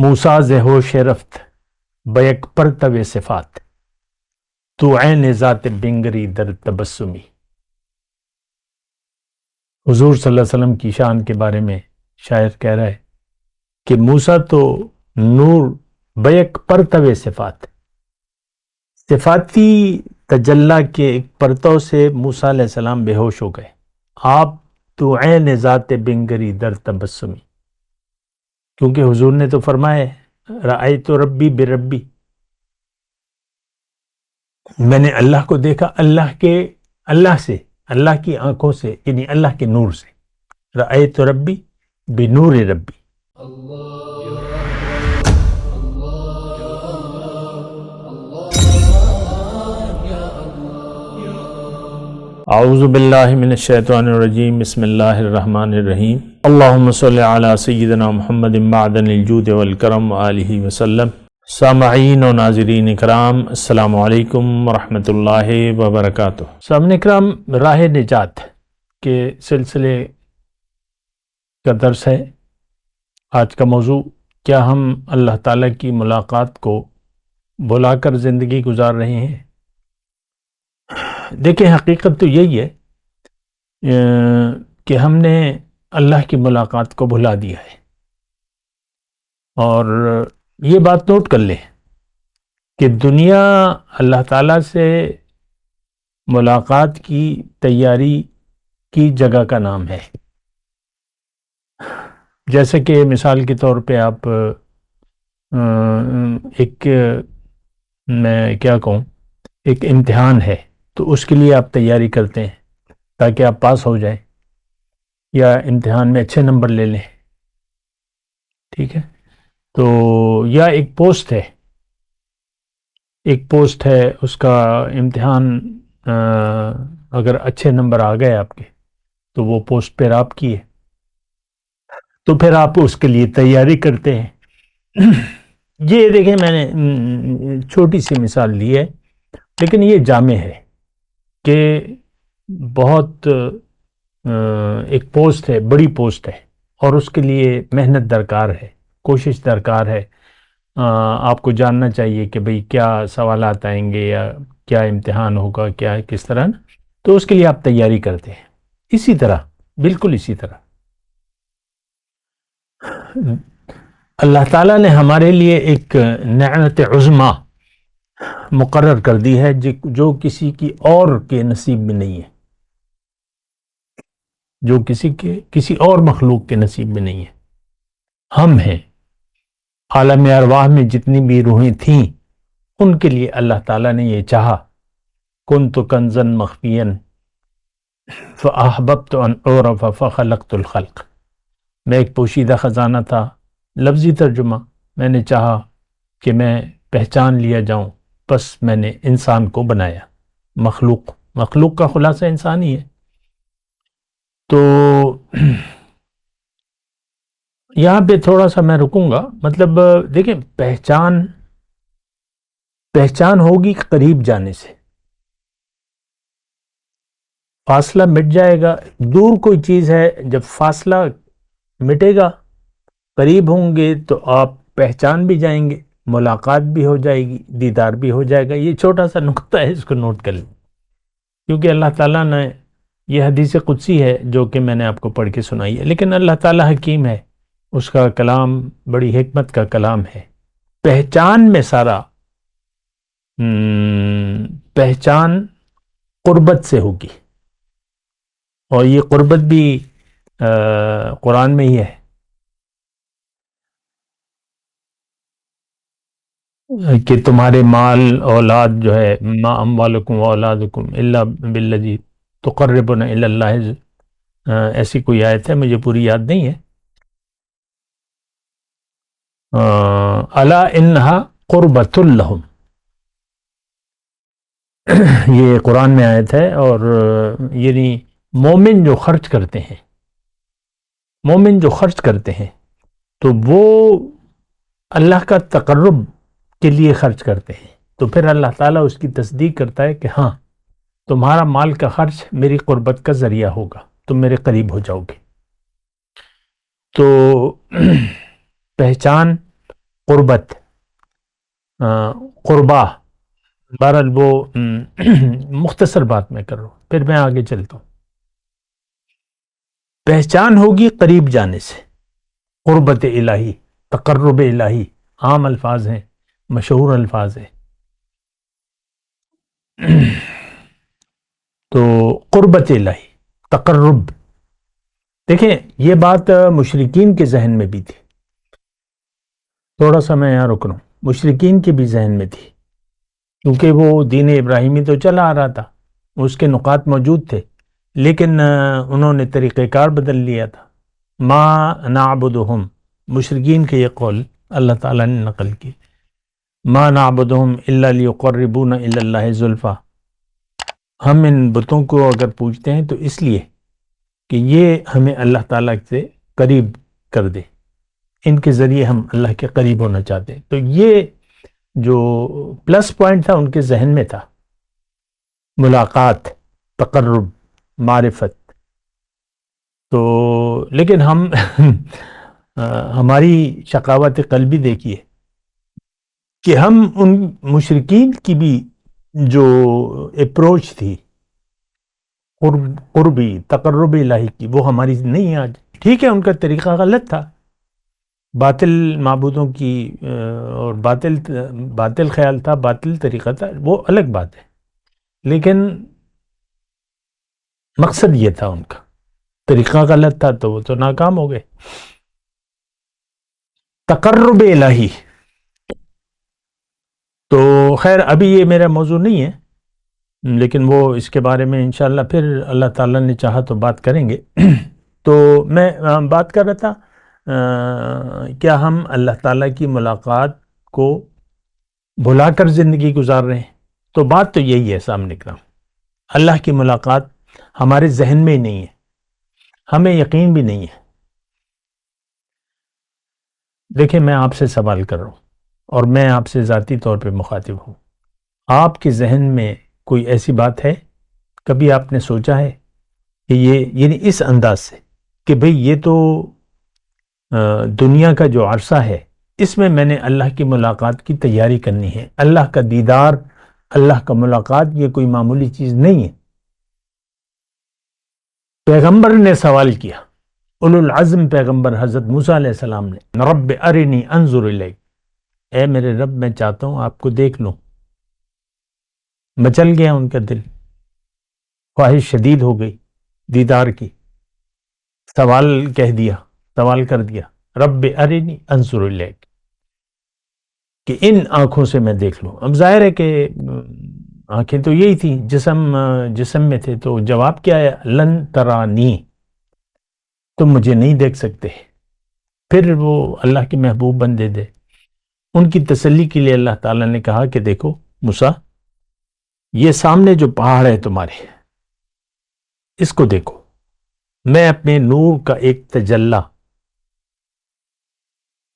موسیٰ ز ہوش رفت بیک پرتو صفات، تو عین ذات بنگری در تبسمی۔ حضور صلی اللہ علیہ وسلم کی شان کے بارے میں شاعر کہہ رہا ہے کہ موسیٰ تو نور بیک پرتو صفات، صفاتی تجلی کے ایک پرتو سے موسیٰ علیہ السلام بے ہوش ہو گئے۔ آپ تو عین ذات بنگری در تبسمی، کیونکہ حضور نے تو فرمایا رأیت ربی بربی، میں نے اللہ کو دیکھا اللہ سے، اللہ کی آنکھوں سے، یعنی اللہ کے نور سے۔ رأیت ربی بنور ربی۔ اعوذ باللہ من الشیطان الرجیم، بسم اللہ الرحمن الرحیم۔ اللہم صلی علی سیدنا محمد معدن الجود والکرم وآلہ وسلم۔ سامعین و ناظرین اکرام، السلام علیکم ورحمۃ اللہ وبرکاتہ۔ سامعین اکرام، راہ نجات کے سلسلے کا درس ہے آج کا موضوع۔ کیا ہم اللہ تعالیٰ کی ملاقات کو بلا کر زندگی گزار رہے ہیں؟ دیکھیں، حقیقت تو یہی ہے کہ ہم نے اللہ کی ملاقات کو بھلا دیا ہے، اور یہ بات نوٹ کر لیں کہ دنیا اللہ تعالیٰ سے ملاقات کی تیاری کی جگہ کا نام ہے۔ جیسے کہ مثال کے طور پہ آپ ایک امتحان ہے تو اس کے لیے آپ تیاری کرتے ہیں تاکہ آپ پاس ہو جائیں یا امتحان میں اچھے نمبر لے لیں، ٹھیک ہے؟ تو یا ایک پوسٹ ہے، اس کا امتحان اگر اچھے نمبر آ گئے آپ کے تو وہ پوسٹ پھر آپ کی ہے، تو پھر آپ اس کے لیے تیاری کرتے ہیں۔ یہ دیکھیں، میں نے چھوٹی سی مثال لی ہے، لیکن یہ جامع ہے کہ بہت ایک پوسٹ ہے، بڑی پوسٹ ہے، اور اس کے لیے محنت درکار ہے، کوشش درکار ہے۔ آپ کو جاننا چاہیے کہ بھئی کیا سوالات آئیں گے یا کیا امتحان ہوگا، کیا کس طرح، تو اس کے لیے آپ تیاری کرتے ہیں۔ اسی طرح، بالکل اسی طرح اللہ تعالیٰ نے ہمارے لیے ایک نعمت عظمیٰ مقرر کر دی ہے جو کسی کی اور کے نصیب میں نہیں ہے، جو کسی اور مخلوق کے نصیب میں نہیں ہے۔ ہم ہیں، عالم ارواح میں جتنی بھی روحیں تھیں ان کے لیے اللہ تعالیٰ نے یہ چاہا، کنت کنزا مخفیا فاحببت ان اعرف فخلقت الخلق، میں ایک پوشیدہ خزانہ تھا۔ لفظی ترجمہ، میں نے چاہا کہ میں پہچان لیا جاؤں، بس میں نے انسان کو بنایا۔ مخلوق کا خلاصہ انسان ہی ہے۔ تو یہاں پہ تھوڑا سا میں رکوں گا، مطلب دیکھیں، پہچان ہوگی قریب جانے سے، فاصلہ مٹ جائے گا۔ دور کوئی چیز ہے، جب فاصلہ مٹے گا، قریب ہوں گے تو آپ پہچان بھی جائیں گے، ملاقات بھی ہو جائے گی، دیدار بھی ہو جائے گا۔ یہ چھوٹا سا نقطہ ہے، اس کو نوٹ کر لیں، کیونکہ اللہ تعالیٰ نے یہ حدیث قدسی ہے جو کہ میں نے آپ کو پڑھ کے سنائی ہے، لیکن اللہ تعالیٰ حکیم ہے، اس کا کلام بڑی حکمت کا کلام ہے۔ پہچان میں سارا پہچان قربت سے ہوگی، اور یہ قربت بھی قرآن میں ہی ہے کہ تمہارے مال اولاد جو ہے، ما اموالکم و اولادکم الا بالذی تقربنا الی اللہ، ایسی کوئی آیت ہے، مجھے پوری یاد نہیں ہے۔ الا انہا قربۃ لہم، یہ قرآن میں آیت ہے، اور یعنی مومن جو خرچ کرتے ہیں تو وہ اللہ کا تقرب کے لیے خرچ کرتے ہیں، تو پھر اللہ تعالیٰ اس کی تصدیق کرتا ہے کہ ہاں، تمہارا مال کا خرچ میری قربت کا ذریعہ ہوگا، تم میرے قریب ہو جاؤ گے۔ تو پہچان قربت، قربا، بہرحال وہ مختصر بات میں کر رہا ہوں، پھر میں آگے چلتا ہوں۔ پہچان ہوگی قریب جانے سے، قربت الہی، تقرب الہی، عام الفاظ ہیں، مشہور الفاظ ہیں۔ تو قربت الہی، تقرب، دیکھیں یہ بات مشرکین کے ذہن میں بھی تھی، تھوڑا سا میں یہاں رک رہا ہوں، مشرکین کے بھی ذہن میں تھی، کیونکہ وہ دین ابراہیمی تو چلا آ رہا تھا، اس کے نقاط موجود تھے، لیکن انہوں نے طریقہ کار بدل لیا تھا۔ ما نعبدہم، مشرکین کے یہ قول اللہ تعالیٰ نے نقل کی، ما نعبدہم الا لیقربونا الی اللہ زلفیٰ، ہم ان بتوں کو اگر پوجتے ہیں تو اس لیے کہ یہ ہمیں اللہ تعالیٰ سے قریب کر دے، ان کے ذریعے ہم اللہ کے قریب ہونا چاہتے ہیں۔ تو یہ جو پلس پوائنٹ تھا ان کے ذہن میں تھا، ملاقات، تقرب، معرفت۔ تو لیکن ہم ہماری شقاوت قلبی دیکھیے کہ ہم ان مشرکین کی بھی جو اپروچ تھی قربی، تقرب الہی کی، وہ ہماری نہیں ہے آج۔ ٹھیک ہے ان کا طریقہ غلط تھا، باطل معبودوں کی اور باطل خیال تھا، باطل طریقہ تھا، وہ الگ بات ہے، لیکن مقصد یہ تھا ان کا، طریقہ غلط تھا تو وہ تو ناکام ہو گئے۔ تقرب الہی، تو خیر ابھی یہ میرا موضوع نہیں ہے، لیکن وہ اس کے بارے میں انشاءاللہ پھر اللہ تعالیٰ نے چاہا تو بات کریں گے۔ تو میں بات کر رہا تھا کیا ہم اللہ تعالیٰ کی ملاقات کو بھلا کر زندگی گزار رہے ہیں؟ تو بات تو یہی ہے سامنے کا، اللہ کی ملاقات ہمارے ذہن میں ہی نہیں ہے، ہمیں یقین بھی نہیں ہے۔ دیکھیں میں آپ سے سوال کر رہا ہوں اور میں آپ سے ذاتی طور پہ مخاطب ہوں، آپ کے ذہن میں کوئی ایسی بات ہے؟ کبھی آپ نے سوچا ہے کہ یہ یعنی اس انداز سے کہ بھئی یہ تو دنیا کا جو عرصہ ہے اس میں نے اللہ کی ملاقات کی تیاری کرنی ہے، اللہ کا دیدار، اللہ کا ملاقات یہ کوئی معمولی چیز نہیں ہے۔ پیغمبر نے سوال کیا، اولو العزم پیغمبر حضرت موسیٰ علیہ السلام نے، رب ارنی انظر الیک، اے میرے رب میں چاہتا ہوں آپ کو دیکھ لوں۔ مچل گیا ان کا دل، خواہش شدید ہو گئی دیدار کی، سوال کر دیا رب ارنی انظر الیک، کہ ان آنکھوں سے میں دیکھ لوں۔ اب ظاہر ہے کہ آنکھیں تو یہی تھیں، جسم میں تھے، تو جواب کیا ہے؟ لن ترانی، تم مجھے نہیں دیکھ سکتے۔ پھر وہ اللہ کے محبوب بندے تھے، ان کی تسلی کے لیے اللہ تعالیٰ نے کہا کہ دیکھو موسیٰ، یہ سامنے جو پہاڑ ہے تمہارے، اس کو دیکھو، میں اپنے نور کا ایک تجلی،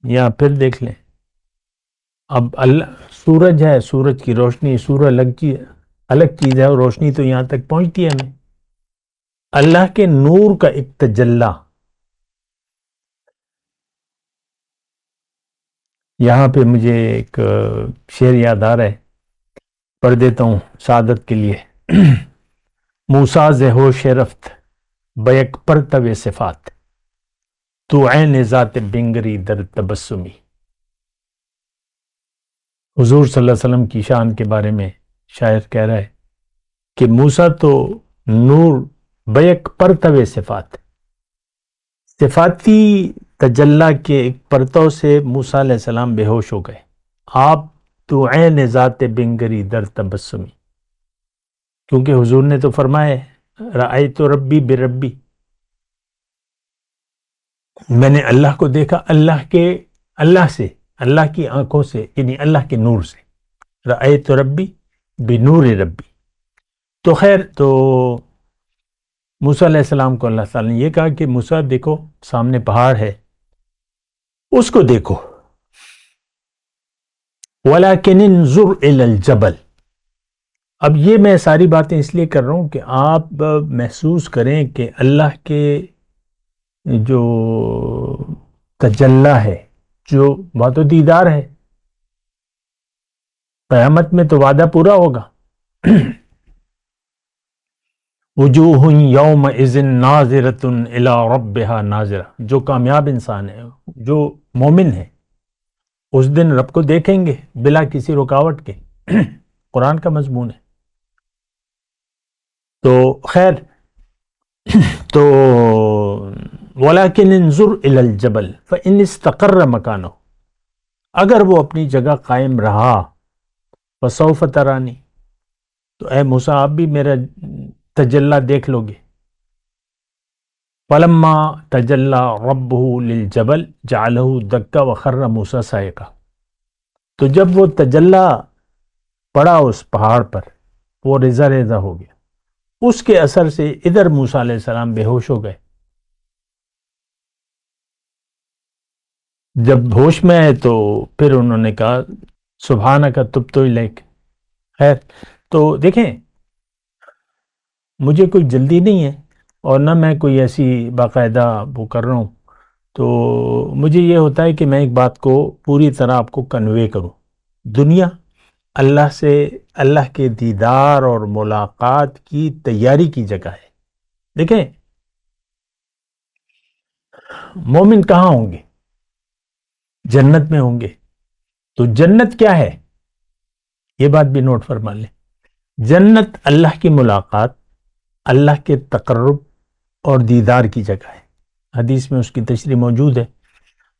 یا پھر دیکھ لیں، اب اللہ سورج ہے، سورج کی روشنی، سورج الگ چیز ہے، اور روشنی تو یہاں تک پہنچتی ہے ہمیں، اللہ کے نور کا ایک تجلی۔ یہاں پہ مجھے ایک شعر یاد آ رہا ہے، پڑھ دیتا ہوں سعادت کے لیے۔ موسیٰ ز ہوش رفت بیک پرتو صفات، تو عین ذات بنگری در تبسمی۔ حضور صلی اللہ علیہ وسلم کی شان کے بارے میں شاعر کہہ رہا ہے کہ موسیٰ تو نور بیک پرتو صفات، صفاتی تجلی کے ایک پرتو سے موسیٰ علیہ السلام بے ہوش ہو گئے، آپ تو عین ذات بنگری در تبسمی، کیونکہ حضور نے تو فرمایا رأیت ربی بربی، میں نے اللہ کو دیکھا اللہ کی آنکھوں سے، یعنی اللہ کے نور سے، رأیت ربی بنور ربی۔ تو خیر، تو موسیٰ علیہ السلام کو اللہ تعالیٰ نے یہ کہا کہ موسیٰ دیکھو سامنے پہاڑ ہے، اس کو دیکھو، وَلَكِنِ انظُرْ إِلَى الْجَبَلِ۔ اب یہ میں ساری باتیں اس لیے کر رہا ہوں کہ آپ محسوس کریں کہ اللہ کے جو تجلی ہے، جو بات و دیدار ہے، قیامت میں تو وعدہ پورا ہوگا. وجوہ یومئذ ناظرۃ الی ربها ناظرہ. جو کامیاب انسان ہے، جو مومن ہے، اس دن رب کو دیکھیں گے بلا کسی رکاوٹ کے. قرآن کا مضمون ہے. تو خیر، تو وَلَكِنْ انظُرْ إِلَى الْجَبَلِ فَإِنِ اسْتَقَرَّ مَكَانُهُ، اگر وہ اپنی جگہ قائم رہا فَسَوْفَ تَرَانِي، تو اے موسیٰ آپ بھی میرا تجلی دیکھ لو گے. فَلَمَّا تَجَلَّى رَبُّهُ لِلْجَبَلِ جَعَلَهُ دَكَّ وَخَرَّ مُوسَىٰ صَعِقًا. تو جب وہ تجلی پڑا اس پہاڑ پر، وہ ریزہ ریزہ ہو گیا. اس کے اثر سے ادھر موسیٰ علیہ السلام بے ہوش ہو گئے. جب ہوش میں آئے تو پھر انہوں نے کہا سبحانک تبت الیک. خیر، تو دیکھیں، مجھے کوئی جلدی نہیں ہے اور نہ میں کوئی ایسی باقاعدہ وہ کر رہا ہوں. تو مجھے یہ ہوتا ہے کہ میں ایک بات کو پوری طرح آپ کو کنوے کروں. دنیا اللہ سے، اللہ کے دیدار اور ملاقات کی تیاری کی جگہ ہے. دیکھیں، مومن کہاں ہوں گے؟ جنت میں ہوں گے. تو جنت کیا ہے؟ یہ بات بھی نوٹ فرما لیں. جنت اللہ کی ملاقات، اللہ کے تقرب اور دیدار کی جگہ ہے. حدیث میں اس کی تشریح موجود ہے،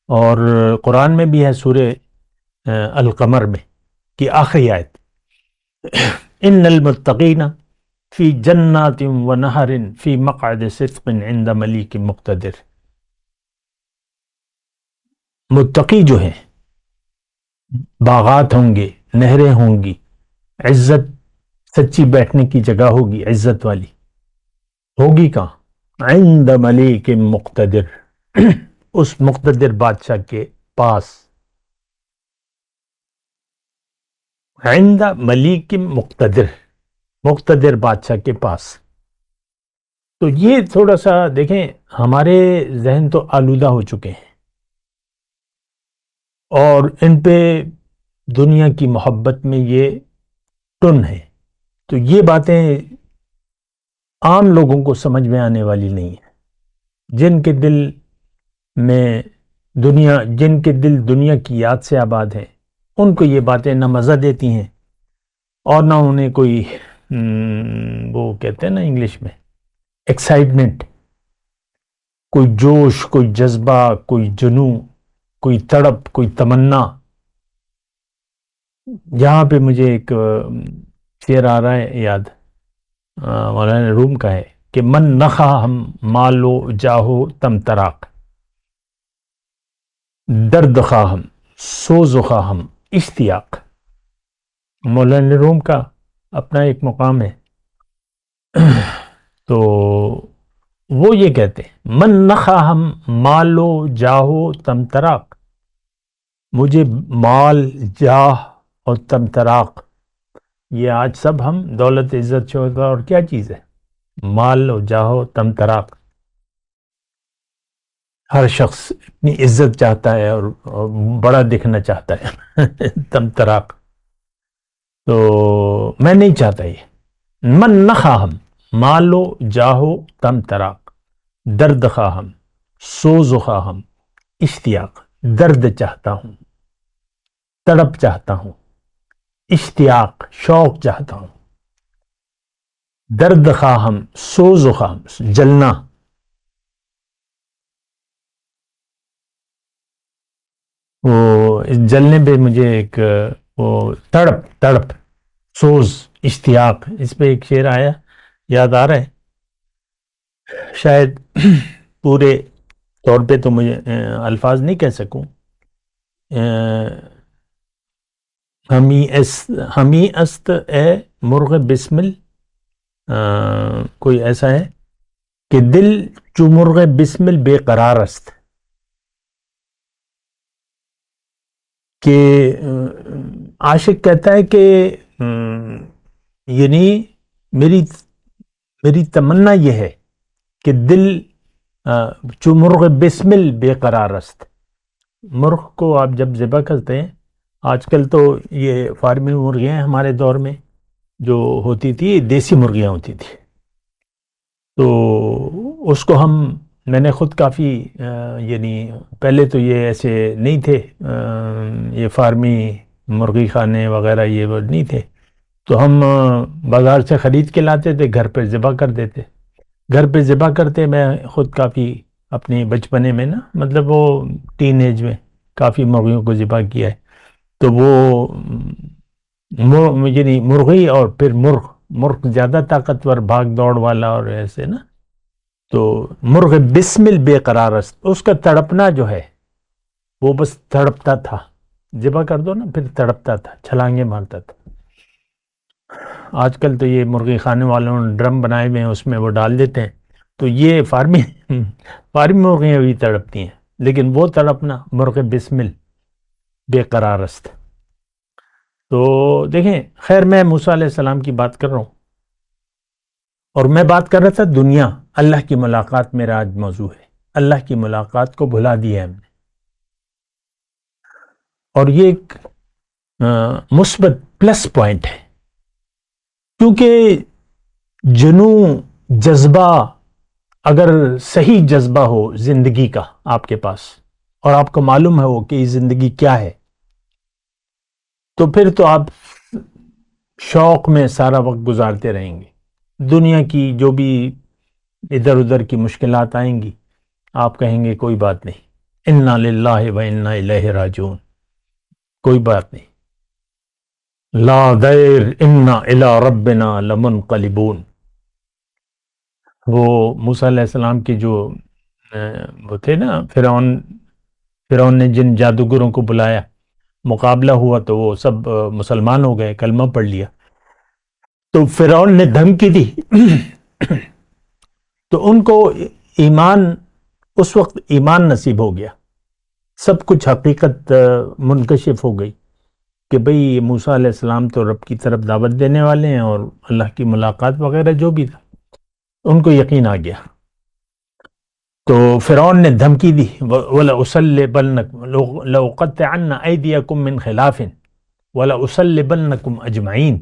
اور قرآن میں بھی ہے، سورہ القمر میں کی آخری آیت، ان المتقین فی جنات و نہر فی مقعد صدق عند ملیک مقتدر. متقی جو ہیں، باغات ہوں گے، نہریں ہوں گی، عزت، سچی بیٹھنے کی جگہ ہوگی، عزت والی ہوگی. کہاں؟ عند ملیک مقتدر، اس مقتدر بادشاہ کے پاس. عند ملیک مقتدر، مقتدر بادشاہ کے پاس. تو یہ تھوڑا سا دیکھیں، ہمارے ذہن تو آلودہ ہو چکے ہیں اور ان پہ دنیا کی محبت میں یہ ٹن ہے. تو یہ باتیں عام لوگوں کو سمجھ میں آنے والی نہیں ہیں. جن کے دل میں جن کے دل دنیا کی یاد سے آباد ہیں، ان کو یہ باتیں نہ مزہ دیتی ہیں اور نہ انہیں کوئی وہ کہتے ہیں نا انگلش میں ایکسائٹمنٹ، کوئی جوش، کوئی جذبہ، کوئی جنوں، کوئی تڑپ، کوئی تمنا. یہاں پہ مجھے ایک شعر آ رہا ہے یاد، مولانا روم کا ہے کہ من نخا ہم مالو جاہو تم تراق، درد خواہم سوز خواہم اشتیاق. مولانا روم کا اپنا ایک مقام ہے. تو وہ یہ کہتے ہیں من نخواہم مالو جاہو تم تراق، مجھے مال، جاہ اور تم تراق، یہ آج سب ہم دولت، عزت، شہرت اور کیا چیز ہے؟ مال و جاہ و تم تراق. ہر شخص اپنی عزت چاہتا ہے اور بڑا دکھنا چاہتا ہے. تم تراق. تو میں نہیں چاہتا یہ. من نخواہم مالو جاہو تم تراق، درد خواہم سوز خواہم اشتیاق. درد چاہتا ہوں، تڑپ چاہتا ہوں، اشتیاق شوق چاہتا ہوں. درد خواہم سوز خواہم جلنا. وہ جلنے پہ مجھے ایک وہ تڑپ سوز اشتیاق، اس پہ ایک شعر آیا، یاد آ رہا ہے. شاید پورے طور پہ تو مجھے الفاظ نہیں کہہ سکوں. ہمی است اے مرغ بسمل، کوئی ایسا ہے کہ دل چو مرغ بسمل بے قرار است، کہ عاشق کہتا ہے کہ یعنی میری تمنا یہ ہے کہ دل چو مرغ بسمل بے قرار است. مرغ کو آپ جب ذبح کرتے ہیں، آج کل تو یہ فارمی مرغیاں ہمارے دور میں جو ہوتی تھی دیسی مرغیاں ہوتی تھی، تو اس کو میں نے خود کافی یعنی پہلے تو یہ ایسے نہیں تھے، یہ فارمی مرغی خانے وغیرہ یہ وہ نہیں تھے، تو ہم بازار سے خرید کے لاتے تھے، گھر پہ ذبح کر دیتے، گھر پہ ذبح کرتے۔ میں خود کافی اپنے بچپنے میں نا، مطلب وہ ٹین ایج میں کافی مرغیوں کو ذبح کیا ہے، تو وہ یعنی مرغی اور پھر مرغ زیادہ طاقتور، بھاگ دوڑ والا اور ایسے نا، تو مرغ بسمل بے قرار است، اس کا تڑپنا جو ہے وہ بس تڑپتا تھا، ذبح کر دو نا پھر تڑپتا تھا، چھلانگے مارتا تھا۔ آج کل تو یہ مرغی خانے والوں نے ڈرم بنائے ہوئے ہیں، اس میں وہ ڈال دیتے ہیں، تو یہ فارمی مرغیاں بھی تڑپتی ہیں، لیکن وہ تڑپنا مرغ بسمل بے قرار است۔ تو دیکھیں، خیر میں موسیٰ علیہ السلام کی بات کر رہا ہوں، اور میں بات کر رہا تھا دنیا، اللہ کی ملاقات میرا آج موضوع ہے۔ اللہ کی ملاقات کو بھلا دیا ہے ہم نے، اور یہ ایک مثبت پلس پوائنٹ ہے، کیونکہ جنون، جذبہ، اگر صحیح جذبہ ہو زندگی کا آپ کے پاس، اور آپ کو معلوم ہے وہ کہ یہ زندگی کیا ہے، تو پھر تو آپ شوق میں سارا وقت گزارتے رہیں گے۔ دنیا کی جو بھی ادھر ادھر کی مشکلات آئیں گی، آپ کہیں گے کوئی بات نہیں، انا للہ و انا الیہ راجعون، کوئی بات نہیں، لا دیر انا الی ربنا لمنقلبون۔ وہ موسیٰ علیہ السلام کے جو وہ تھے نا، فرعون نے جن جادوگروں کو بلایا، مقابلہ ہوا تو وہ سب مسلمان ہو گئے، کلمہ پڑھ لیا، تو فرعون نے دھمکی دی تو ان کو ایمان، اس وقت ایمان نصیب ہو گیا، سب کچھ حقیقت منکشف ہو گئی کہ بھئی یہ موسیٰ علیہ السلام تو رب کی طرف دعوت دینے والے ہیں، اور اللہ کی ملاقات وغیرہ جو بھی تھا، ان کو یقین آ گیا۔ تو فرعون نے دھمکی دی، وَلَأُصَلِّبَنَّكُمْ لَأُقَطِّعَنَّ أَيْدِيَكُمْ مِنْ خِلَافٍ وَلَأُصَلِّبَنَّكُمْ أَجْمَعِينَ،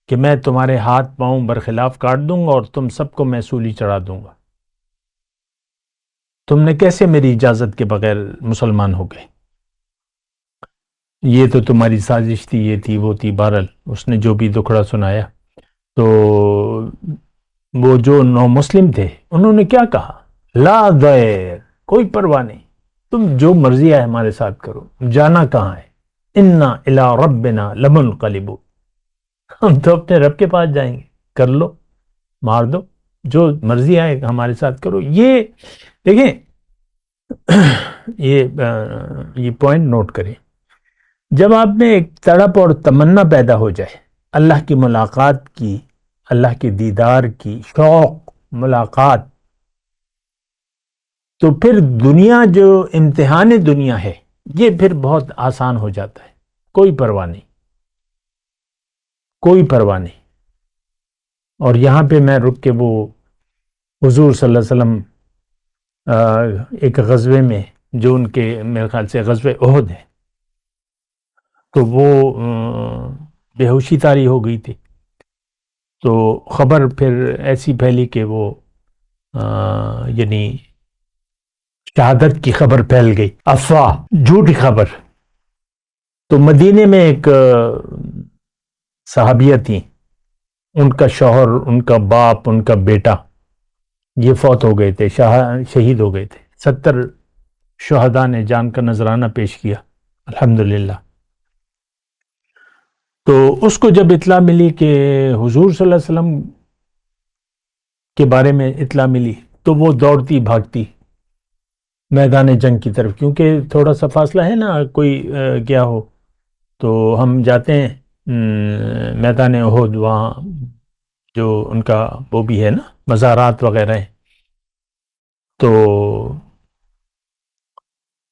کہ میں تمہارے ہاتھ پاؤں برخلاف کاٹ دوں گا اور تم سب کو میں سولی چڑھا دوں گا۔ تم نے کیسے میری اجازت کے بغیر مسلمان ہو گئے؟ یہ تو تمہاری سازش تھی، یہ تھی وہ تھی، بہرحال اس نے جو بھی دکھڑا سنایا۔ تو وہ جو نو مسلم تھے انہوں نے کیا کہا؟ لا ضیر، کوئی پرواہ نہیں، تم جو مرضی ہے ہمارے ساتھ کرو، جانا کہاں ہے؟ انا الی ربنا لمنقلبون، ہم تو اپنے رب کے پاس جائیں گے، کر لو، مار دو، جو مرضی آئے ہمارے ساتھ کرو۔ یہ دیکھیں، یہ پوائنٹ نوٹ کریں، جب آپ میں ایک تڑپ اور تمنا پیدا ہو جائے اللہ کی ملاقات کی، اللہ کے دیدار کی، شوق ملاقات، تو پھر دنیا جو امتحان دنیا ہے یہ پھر بہت آسان ہو جاتا ہے، کوئی پرواہ نہیں، کوئی پرواہ نہیں۔ اور یہاں پہ میں رک کے وہ حضور صلی اللہ علیہ وسلم ایک غزوے میں، جو ان کے میرے خیال سے غزوہ احد ہے، تو وہ بے ہوشی طاری ہو گئی تھی، تو خبر پھر ایسی پھیلی کہ وہ یعنی شہادت کی خبر پھیل گئی، افواہ، جھوٹی خبر۔ تو مدینے میں ایک صحابیہ تھیں، ان کا شوہر، ان کا باپ، ان کا بیٹا یہ فوت ہو گئے تھے، شہید ہو گئے تھے۔ 70 شہداء نے جان کا نذرانہ پیش کیا، الحمدللہ۔ تو اس کو جب اطلاع ملی کہ حضور صلی اللہ علیہ وسلم کے بارے میں اطلاع ملی، تو وہ دوڑتی بھاگتی میدان جنگ کی طرف، کیونکہ تھوڑا سا فاصلہ ہے نا، کوئی کیا ہو تو ہم جاتے ہیں میدان احد، وہاں جو ان کا وہ بھی ہے نا، مزارات وغیرہ ہیں، تو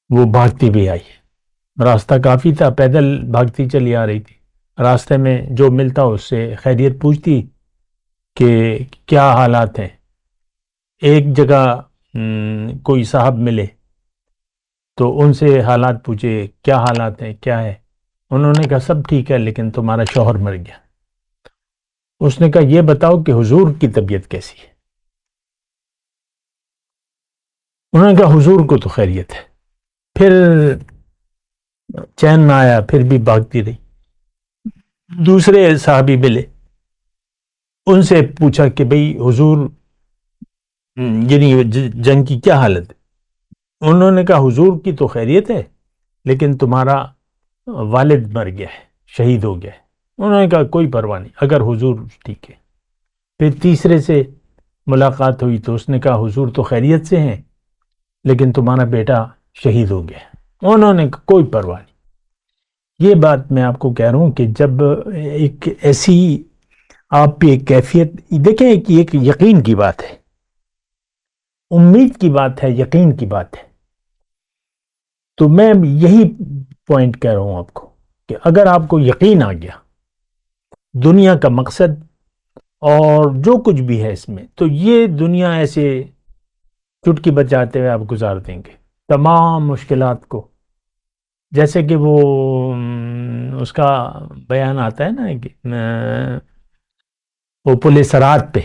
وہ بھاگتی بھی آئی، راستہ کافی تھا، پیدل بھاگتی چلی آ رہی تھی، راستے میں جو ملتا اس سے خیریت پوچھتی کہ کیا حالات ہیں۔ ایک جگہ کوئی صاحب ملے تو ان سے حالات پوچھے، کیا حالات ہیں، کیا ہے؟ انہوں نے کہا سب ٹھیک ہے لیکن تمہارا شوہر مر گیا. اس نے کہا یہ بتاؤ کہ حضور کی طبیعت کیسی ہے؟ انہوں نے کہا حضور کو تو خیریت ہے. پھر چین نہ آیا، پھر بھی بھاگتی رہی. دوسرے صحابی ملے، ان سے پوچھا کہ بھئی حضور یعنی جنگ کی کیا حالت ہے؟ انہوں نے کہا حضور کی تو خیریت ہے لیکن تمہارا والد مر گیا ہے، شہید ہو گیا ہے. انہوں نے کہا کوئی پرواہ نہیں، اگر حضور ٹھیک ہے. پھر تیسرے سے ملاقات ہوئی تو اس نے کہا حضور تو خیریت سے ہیں لیکن تمہارا بیٹا شہید ہو گیا ہے. انہوں نے کہا کوئی پرواہ نہیں. یہ بات میں آپ کو کہہ رہا ہوں کہ جب ایک ایسی آپ پہ ایک کیفیت دیکھیں کہ ایک یقین کی بات ہے، امید کی بات ہے، یقین کی بات ہے. تو میں یہی پوائنٹ کہہ رہا ہوں آپ کو کہ اگر آپ کو یقین آ گیا دنیا کا مقصد اور جو کچھ بھی ہے اس میں، تو یہ دنیا ایسے چٹکی بجاتے ہوئے آپ گزار دیں گے تمام مشکلات کو. جیسے کہ وہ اس کا بیان آتا ہے نا کہ وہ پل صراط پہ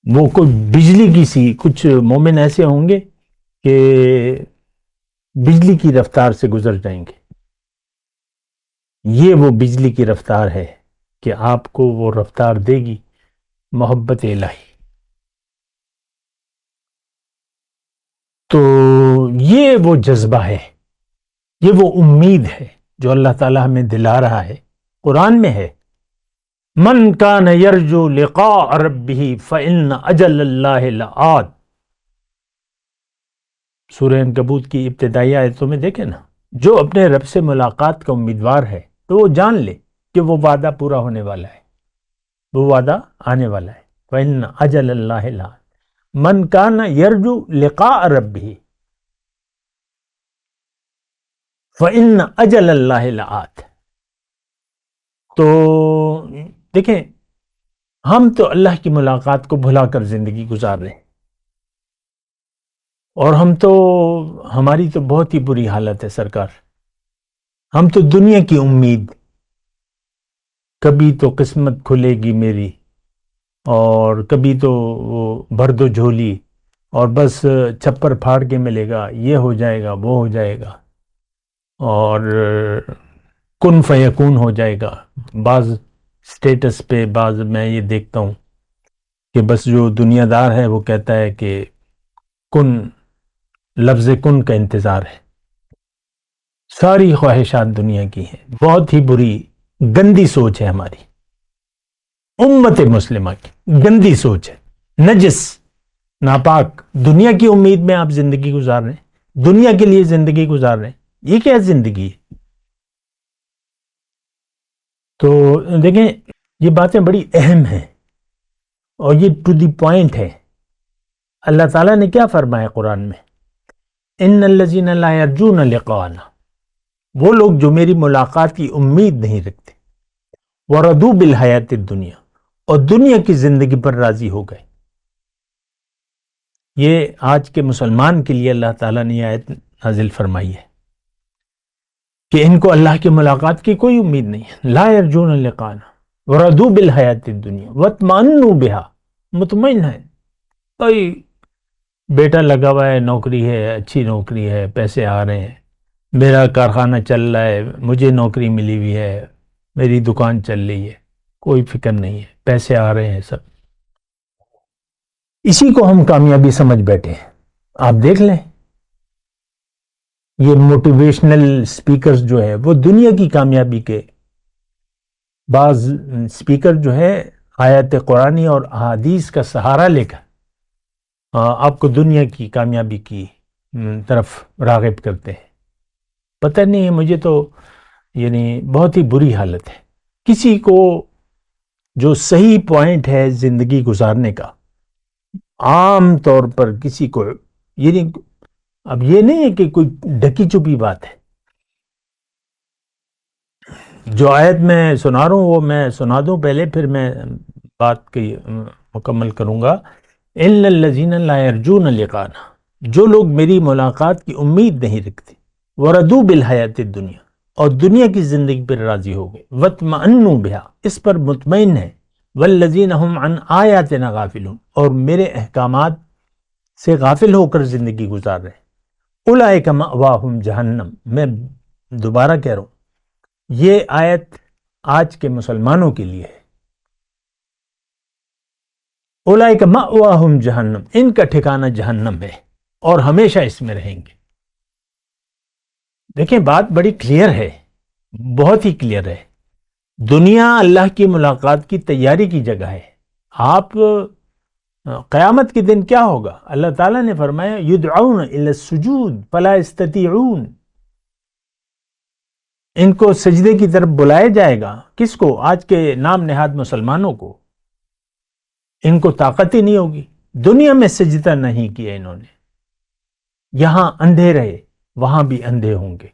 وہ کوئی بجلی کی سی کچھ مومن ایسے ہوں گے کہ بجلی کی رفتار سے گزر جائیں گے. یہ وہ بجلی کی رفتار ہے کہ آپ کو وہ رفتار دے گی محبت الہی. تو یہ وہ جذبہ ہے، یہ وہ امید ہے جو اللہ تعالیٰ ہمیں دلا رہا ہے. قرآن میں ہے من کان یرجو لقاء ربہ فإن اجل اللہ لآت. سورہ عنکبوت کی ابتدائی آیتوں میں دیکھیں نا، جو اپنے رب سے ملاقات کا امیدوار ہے تو وہ جان لے کہ وہ وعدہ پورا ہونے والا ہے، وہ وعدہ آنے والا ہے. فإن اجل اللہ لآت من کان یرجو لقاء ربہ فإن اجل اللہ لآت. تو دیکھیں ہم تو اللہ کی ملاقات کو بھلا کر زندگی گزار رہے ہیں، اور ہماری تو بہت ہی بری حالت ہے سرکار. ہم تو دنیا کی امید، کبھی تو قسمت کھلے گی میری اور کبھی تو وہ بھر دو جھولی اور بس چھپر پھاڑ کے ملے گا، یہ ہو جائے گا، وہ ہو جائے گا، اور کن فیکون ہو جائے گا. بعض سٹیٹس پہ بعض میں یہ دیکھتا ہوں کہ بس جو دنیا دار ہے وہ کہتا ہے کہ کن، لفظ کن کا انتظار ہے. ساری خواہشات دنیا کی ہیں. بہت ہی بری گندی سوچ ہے ہماری امت مسلمہ کی، گندی سوچ ہے، نجس، ناپاک. دنیا کی امید میں آپ زندگی گزار رہے ہیں، دنیا کے لیے زندگی گزار رہے ہیں. یہ کیا زندگی ہے؟ تو دیکھیں یہ باتیں بڑی اہم ہیں اور یہ ٹو دی پوائنٹ ہے. اللہ تعالیٰ نے کیا فرمایا قرآن میں؟ ان الذین لا یرجون لقاءنا، وہ لوگ جو میری ملاقات کی امید نہیں رکھتے، وردوا بالحیات الدنیا، اور دنیا کی زندگی پر راضی ہو گئے. یہ آج کے مسلمان کے لیے اللہ تعالیٰ نے آیت نازل فرمائی ہے کہ ان کو اللہ کی ملاقات کی کوئی امید نہیں ہے. لا یرجون لقاءنا وردوا بالحیات الدنیا واطمأنوا بها، مطمئن ہے، کوئی بیٹا لگا ہوا ہے، نوکری ہے، اچھی نوکری ہے، پیسے آ رہے ہیں، میرا کارخانہ چل رہا ہے، مجھے نوکری ملی ہوئی ہے، میری دکان چل رہی ہے، کوئی فکر نہیں ہے، پیسے آ رہے ہیں سب. اسی کو ہم کامیابی سمجھ بیٹھے ہیں. آپ دیکھ لیں یہ موٹیویشنل سپیکرز جو ہے وہ دنیا کی کامیابی کے، بعض سپیکر جو ہے آیات قرآنی اور احادیث کا سہارا لے کر آپ کو دنیا کی کامیابی کی طرف راغب کرتے ہیں. پتہ نہیں مجھے تو یعنی بہت ہی بری حالت ہے. کسی کو جو صحیح پوائنٹ ہے زندگی گزارنے کا، عام طور پر کسی کو یعنی اب یہ نہیں ہے کہ کوئی ڈھکی چھپی بات ہے. جو آیت میں سنا رہا ہوں وہ میں سنا دوں پہلے، پھر میں بات کی مکمل کروں گا. ان الذین لا یرجون لقاءنا، جو لوگ میری ملاقات کی امید نہیں رکھتے، وردوا بالحیات الدنیا، اور دنیا کی زندگی پر راضی ہو گئے. وَاطْمَأَنُّوا بِهَا، اس پر مطمئن ہے. وَالَّذِينَ هُمْ عَنْ آيَاتِنَا غَافِلُونَ، اور میرے احکامات سے غافل ہو کر زندگی گزار رہے ہیں. اولئک مأواہم جہنم. میں دوبارہ کہہ رہا ہوں، یہ آیت آج کے مسلمانوں کے لیے ہے. اولئک مأواہم جہنم، ان کا ٹھکانہ جہنم ہے اور ہمیشہ اس میں رہیں گے. دیکھیں بات بڑی کلیئر ہے، بہت ہی کلیئر ہے. دنیا اللہ کی ملاقات کی تیاری کی جگہ ہے. آپ قیامت کے دن کیا ہوگا؟ اللہ تعالیٰ نے فرمایا یدعون الی السجود فلا یستطیعون، ان کو سجدے کی طرف بلایا جائے گا. کس کو؟ آج کے نام نہاد مسلمانوں کو. ان کو طاقت ہی نہیں ہوگی. دنیا میں سجدہ نہیں کیا انہوں نے، یہاں اندھے رہے وہاں بھی اندھے ہوں گے.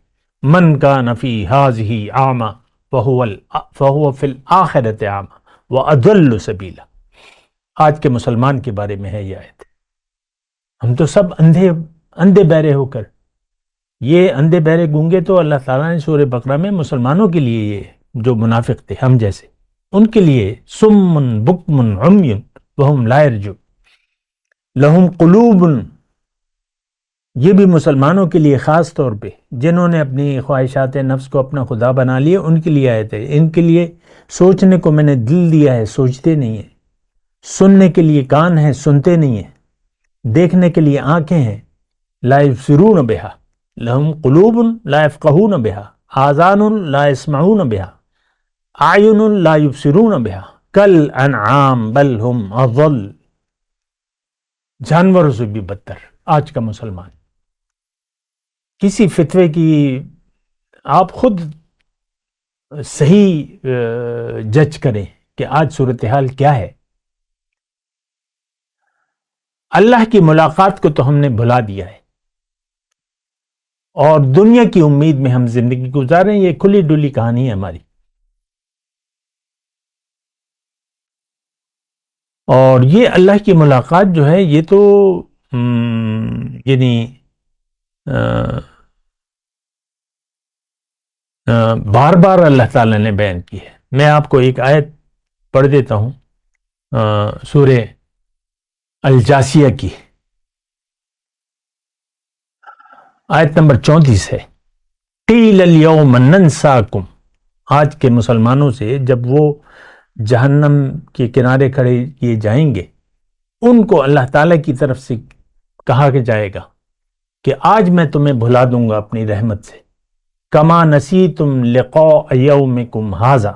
من کان فی ہذہ اعمی فہو فی الآخرۃ اعمی واضل سبیلا. آج کے مسلمان کے بارے میں ہے یہ آیت. ہم تو سب اندھے بہرے ہو کر، یہ اندھے بہرے گونگے تو اللہ تعالیٰ نے سورہ بقرہ میں مسلمانوں کے لیے، یہ جو منافق تھے ہم جیسے، ان کے لیے صم بکم عمی وہم لا یرجون لہم قلوب، یہ بھی مسلمانوں کے لیے خاص طور پہ جنہوں نے اپنی خواہشات نفس کو اپنا خدا بنا لیا، ان کے لیے آیت ہے. ان کے لیے سوچنے کو میں نے دل دیا ہے، سوچتے نہیں ہیں. سننے کے لیے کان ہیں، سنتے نہیں ہیں. دیکھنے کے لیے آنکھیں ہیں، لا یبصرون بہا. لہم قلوب لا یفقہون بہا، آذان لا یسمعون بہا، اعین لا یبصرون بہا، کالانعام بل ہم اضل. جانوروں سے بھی بدتر آج کا مسلمان. کسی فتوے کی آپ خود صحیح جج کریں کہ آج صورتحال کیا ہے. اللہ کی ملاقات کو تو ہم نے بھلا دیا ہے اور دنیا کی امید میں ہم زندگی گزاریں. یہ کھلی ڈلی کہانی ہے ہماری. اور یہ اللہ کی ملاقات جو ہے یہ تو یعنی بار بار اللہ تعالیٰ نے بیان کی ہے. میں آپ کو ایک آیت پڑھ دیتا ہوں سورہ الجاسیہ کی، آیت نمبر 34 ہے. قیل اليوم ننساکم، آج کے مسلمانوں سے جب وہ جہنم کے کنارے کھڑے کیے جائیں گے، ان کو اللہ تعالیٰ کی طرف سے کہا کہ جائے گا کہ آج میں تمہیں بھلا دوں گا اپنی رحمت سے. کما نسیتم لقاء یومکم ھذا،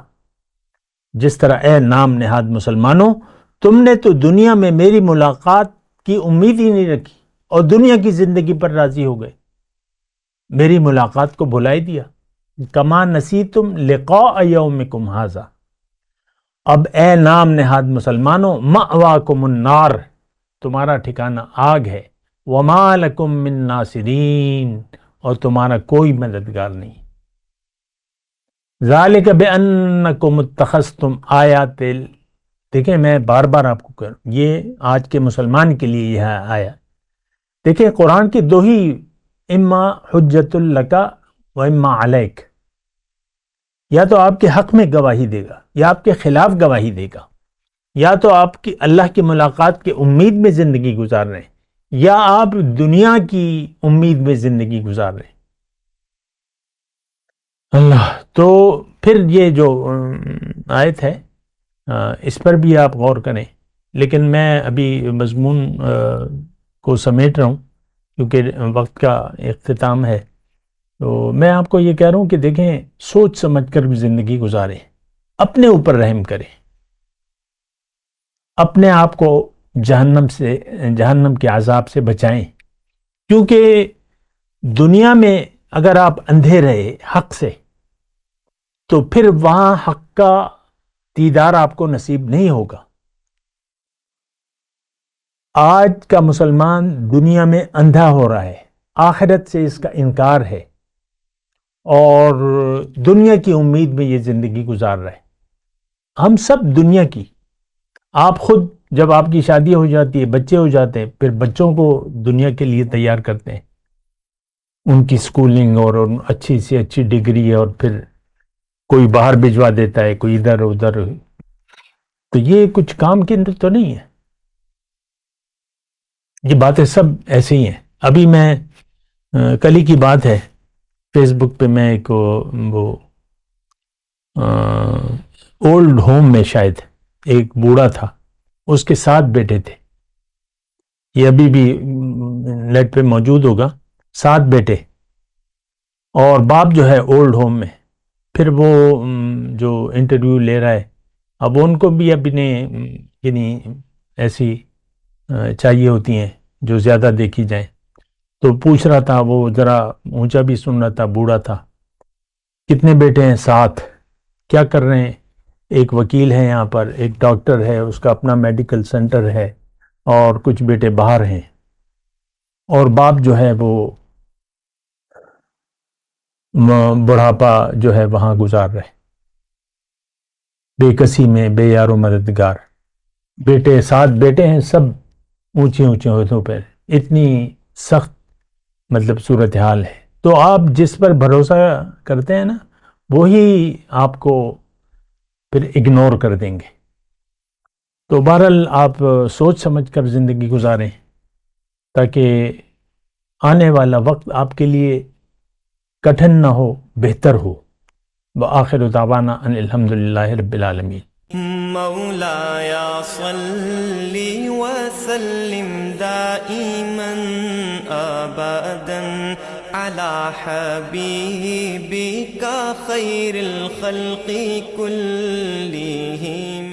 جس طرح اے نام نہاد مسلمانوں تم نے تو دنیا میں میری ملاقات کی امید ہی نہیں رکھی اور دنیا کی زندگی پر راضی ہو گئے، میری ملاقات کو بھلا ہی دیا. کما نسیتم لقاء یومکم ھذا. اب اے نام نہاد مسلمانوں مأواکم النار، تمہارا ٹھکانہ آگ ہے. وما لکم من ناصرین، اور تمہارا کوئی مددگار نہیں. ذالک بانکم اتخذتم آیات، دیکھیں میں بار بار آپ کو کہہ رہا ہوں یہ آج کے مسلمان کے لیے یہ آیا. دیکھیں قرآن کی دو ہی، اما حجت لک و اما علیک، یا تو آپ کے حق میں گواہی دے گا یا آپ کے خلاف گواہی دے گا. یا تو آپ کی اللہ کی ملاقات کی امید میں زندگی گزار رہے ہیں یا آپ دنیا کی امید میں زندگی گزار رہے ہیں. اللہ تو پھر یہ جو آیت ہے اس پر بھی آپ غور کریں. لیکن میں ابھی مضمون کو سمیٹ رہا ہوں کیونکہ وقت کا اختتام ہے. تو میں آپ کو یہ کہہ رہا ہوں کہ دیکھیں سوچ سمجھ کر بھی زندگی گزاریں، اپنے اوپر رحم کریں، اپنے آپ کو جہنم کے عذاب سے بچائیں. کیونکہ دنیا میں اگر آپ اندھے رہے حق سے تو پھر وہاں حق کا دیدار آپ کو نصیب نہیں ہوگا. آج کا مسلمان دنیا میں اندھا ہو رہا ہے، آخرت سے اس کا انکار ہے اور دنیا کی امید میں یہ زندگی گزار رہا ہے. ہم سب دنیا کی، آپ خود جب آپ کی شادی ہو جاتی ہے، بچے ہو جاتے ہیں، پھر بچوں کو دنیا کے لیے تیار کرتے ہیں. ان کی سکولنگ اور اچھی سے اچھی ڈگری، اور پھر کوئی باہر بھجوا دیتا ہے، کوئی ادھر ادھر، تو یہ کچھ کام کے اندر تو نہیں ہے. یہ باتیں سب ایسے ہی ہیں. ابھی میں کل ہی کی بات ہے، فیس بک پہ میں ایک وہ اولڈ ہوم میں شاید ایک بوڑھا تھا، اس کے 7 بیٹے تھے. یہ ابھی بھی نیٹ پہ موجود ہوگا. 7 بیٹے اور باپ جو ہے اولڈ ہوم میں. پھر وہ جو انٹرویو لے رہا ہے، اب ان کو بھی اپنے یعنی ایسی چاہیے ہوتی ہیں جو زیادہ دیکھی جائیں، تو پوچھ رہا تھا، وہ ذرا اونچا بھی سن رہا تھا، بوڑھا تھا. کتنے بیٹے ہیں؟ 7. کیا کر رہے ہیں؟ ایک وکیل ہے یہاں پر، ایک ڈاکٹر ہے، اس کا اپنا میڈیکل سینٹر ہے، اور کچھ بیٹے باہر ہیں. اور باپ جو ہے وہ بڑھاپا جو ہے وہاں گزار رہے، بے کسی میں، بے یار و مددگار. بیٹے 7 بیٹے ہیں، سب اونچے اونچے عہدوں پر. اتنی سخت مطلب صورتحال ہے. تو آپ جس پر بھروسہ کرتے ہیں نا، وہی آپ کو پھر اگنور کر دیں گے. تو بہرحال آپ سوچ سمجھ کر زندگی گزاریں تاکہ آنے والا وقت آپ کے لیے کٹھن نہ ہو، بہتر ہو. وآخر دعوانا ان الحمدللہ رب العالمین. مولاي صل وسلم دائما ابدا على حبيبك خير الخلق كلهم.